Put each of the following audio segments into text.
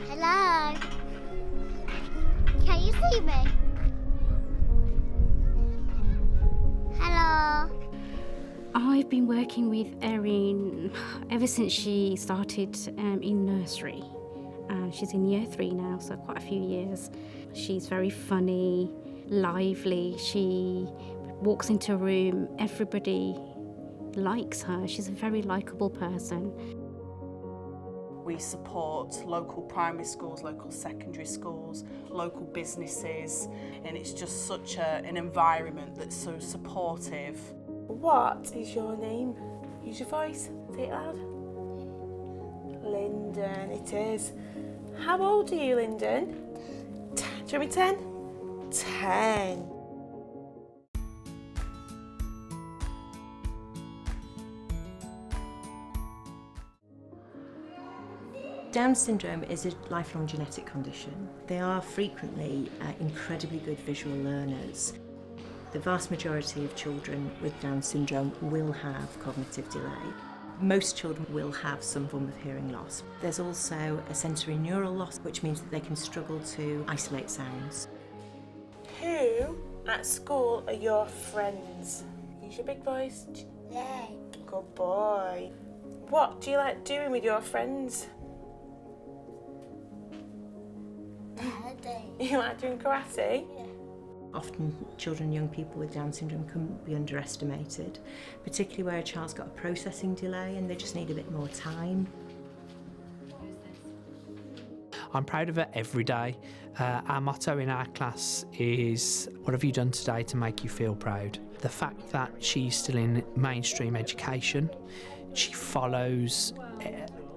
Hello. Can you see me? Hello. I've been working with Erin ever since she started in nursery. She's in year 3 now, so quite a few years. She's very funny, lively. She walks into a room, everybody likes her. She's a very likeable person. We support local primary schools, local secondary schools, local businesses, and it's just such an environment that's so supportive. What is your name? Use your voice. Say it loud. Lyndon, it is. How old are you, Lyndon? Do you want me 10? 10. Down syndrome is a lifelong genetic condition. They are frequently incredibly good visual learners. The vast majority of children with Down syndrome will have cognitive delay. Most children will have some form of hearing loss. There's also a sensory neural loss, which means that they can struggle to isolate sounds. Who at school are your friends? Use your big voice. Leg. Good boy. What do you like doing with your friends? You like doing karate? Yeah. Often children and young people with Down syndrome can be underestimated, particularly where a child's got a processing delay and they just need a bit more time. I'm proud of her every day. Our motto in our class is, what have you done today to make you feel proud? The fact that she's still in mainstream education, she follows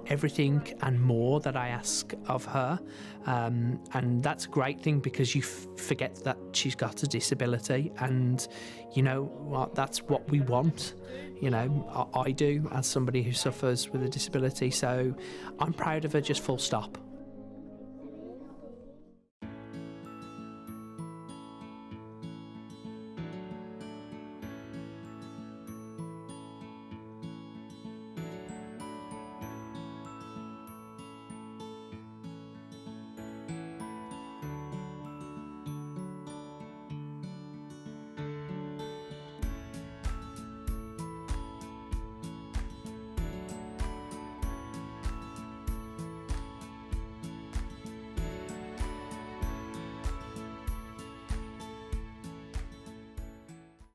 everything and more that I ask of her, and that's a great thing because you forget that she's got a disability, and you know what, that's what we want. You know, I do as somebody who suffers with a disability, so I'm proud of her, just full stop.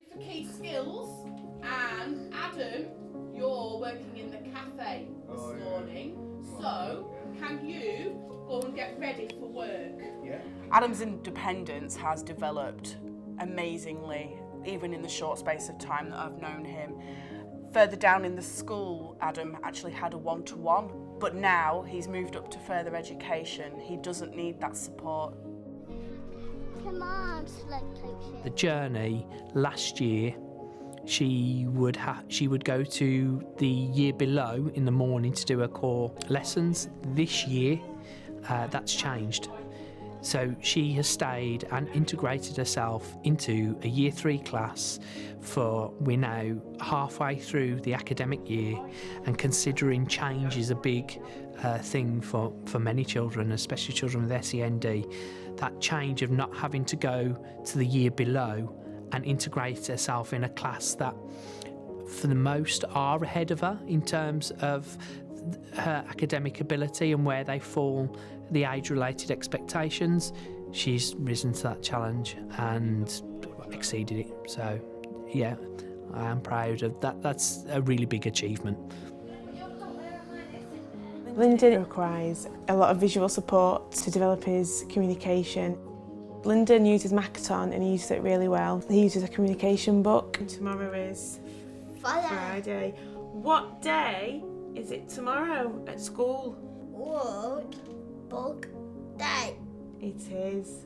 For key skills, and Adam, you're working in the cafe this morning, so can you go and get ready for work? Yeah. Adam's independence has developed amazingly, even in the short space of time that I've known him. Further down in the school, Adam actually had a one-to-one, but now he's moved up to further education. He doesn't need that support. Come on, slug coaches. The journey last year, she would go to the year below in the morning to do her core lessons. This year, that's changed. So she has stayed and integrated herself into a year 3 class we're now halfway through the academic year, and considering change is a big thing for many children, especially children with SEND. That change of not having to go to the year below and integrate herself in a class that for the most are ahead of her in terms of her academic ability and where they fall, the age-related expectations. She's risen to that challenge and exceeded it. So yeah, I am proud of that. That's a really big achievement. Lyndon requires a lot of visual support to develop his communication. Lyndon uses Makaton and he uses it really well. He uses a communication book. And tomorrow is Friday. What day is it tomorrow at school? World Book Day. It is.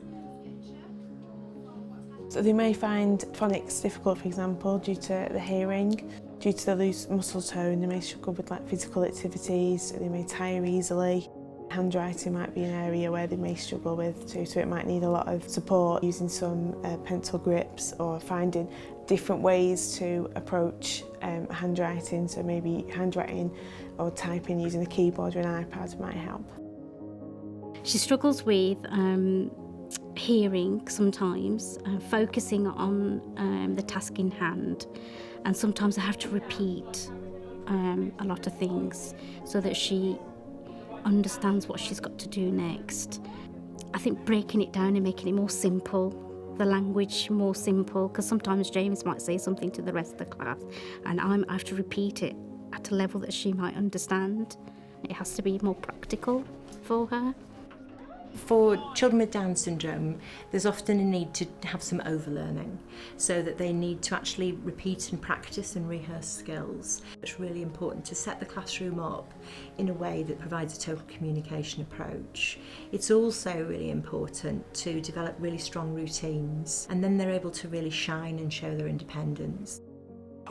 So they may find phonics difficult, for example, due to the hearing. Due to the loose muscle tone, they may struggle with physical activities, they may tire easily. Handwriting might be an area where they may struggle with too, so it might need a lot of support using some pencil grips or finding different ways to approach handwriting, so maybe handwriting or typing using a keyboard or an iPad might help. She struggles with hearing sometimes, focusing on the task in hand, and sometimes I have to repeat a lot of things so that she understands what she's got to do next. I think breaking it down and making it more simple, the language more simple, because sometimes James might say something to the rest of the class and I have to repeat it at a level that she might understand. It has to be more practical for her. For children with Down syndrome, there's often a need to have some overlearning, so that they need to actually repeat and practice and rehearse skills. It's really important to set the classroom up in a way that provides a total communication approach. It's also really important to develop really strong routines, and then they're able to really shine and show their independence.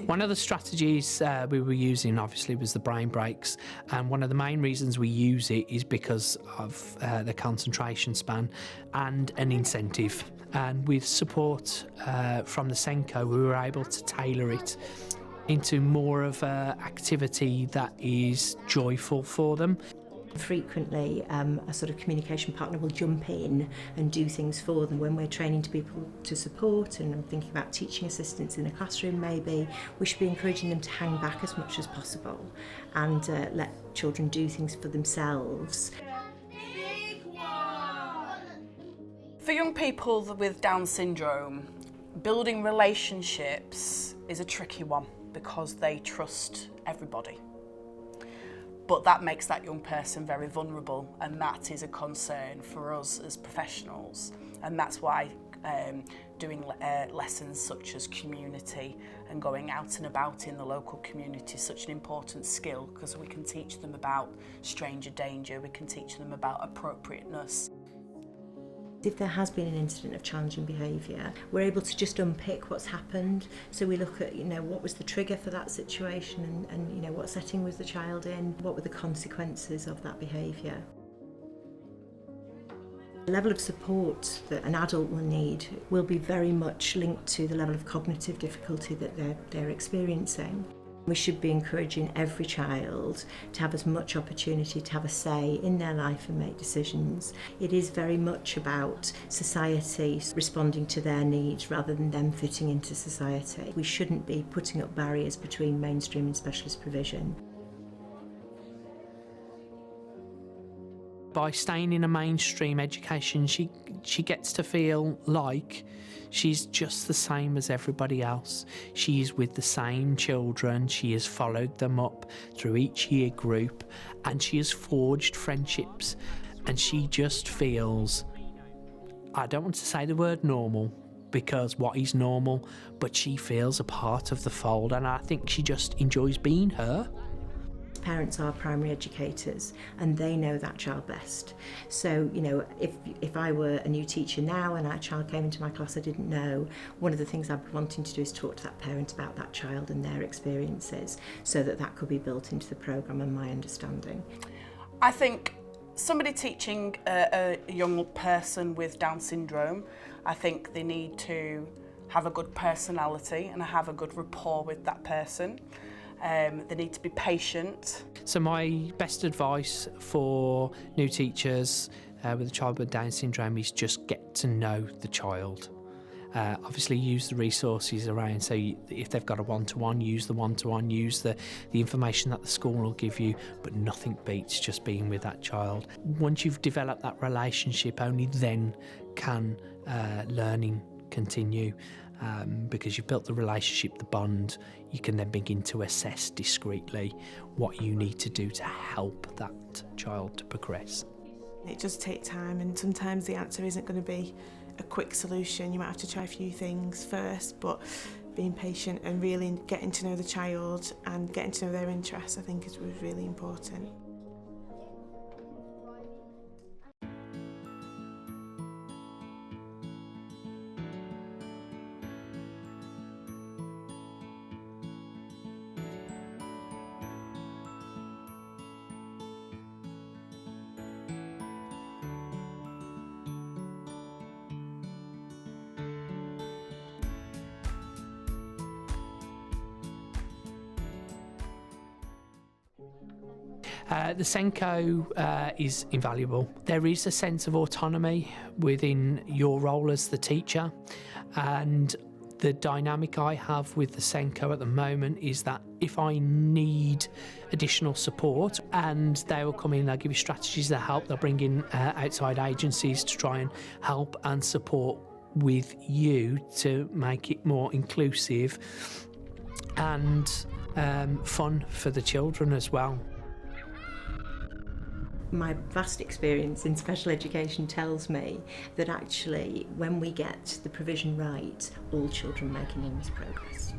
One of the strategies we were using obviously was the brain breaks, and one of the main reasons we use it is because of the concentration span and an incentive. And with support from the SENCO, we were able to tailor it into more of an activity that is joyful for them. Frequently, a sort of communication partner will jump in and do things for them when we're training to people to support, and I'm thinking about teaching assistants in the classroom maybe. We should be encouraging them to hang back as much as possible and let children do things for themselves. For young people with Down syndrome, building relationships is a tricky one because they trust everybody. But that makes that young person very vulnerable, and that is a concern for us as professionals. And that's why doing lessons such as community and going out and about in the local community is such an important skill, because we can teach them about stranger danger, we can teach them about appropriateness. If there has been an incident of challenging behaviour, we're able to just unpick what's happened. So we look at, what was the trigger for that situation, and what setting was the child in, what were the consequences of that behaviour. The level of support that an adult will need will be very much linked to the level of cognitive difficulty that they're experiencing. We should be encouraging every child to have as much opportunity to have a say in their life and make decisions. It is very much about society responding to their needs rather than them fitting into society. We shouldn't be putting up barriers between mainstream and specialist provision. By staying in a mainstream education, she gets to feel like she's just the same as everybody else. She's with the same children, she has followed them up through each year group, and she has forged friendships, and she just feels, I don't want to say the word normal, because what is normal, but she feels a part of the fold, and I think she just enjoys being her. Parents are primary educators and they know that child best. So, if I were a new teacher now and that child came into my class I didn't know, one of the things I'd be wanting to do is talk to that parent about that child and their experiences, so that could be built into the programme and my understanding. I think somebody teaching a young person with Down syndrome, I think they need to have a good personality and have a good rapport with that person. They need to be patient. So my best advice for new teachers with a child with Down syndrome is just get to know the child. Obviously use the resources around, so if they've got a one-to-one, use the one-to-one, use the information that the school will give you, but nothing beats just being with that child. Once you've developed that relationship, only then can learning continue. Because you've built the relationship, the bond, you can then begin to assess discreetly what you need to do to help that child to progress. It does take time, and sometimes the answer isn't going to be a quick solution. You might have to try a few things first, but being patient and really getting to know the child and getting to know their interests, I think, is really important. The SENCO is invaluable. There is a sense of autonomy within your role as the teacher, and the dynamic I have with the SENCO at the moment is that if I need additional support, and they will come in, they'll give you strategies that help, they'll bring in outside agencies to try and help and support with you to make it more inclusive and fun for the children as well. My vast experience in special education tells me that actually when we get the provision right, all children make enormous progress.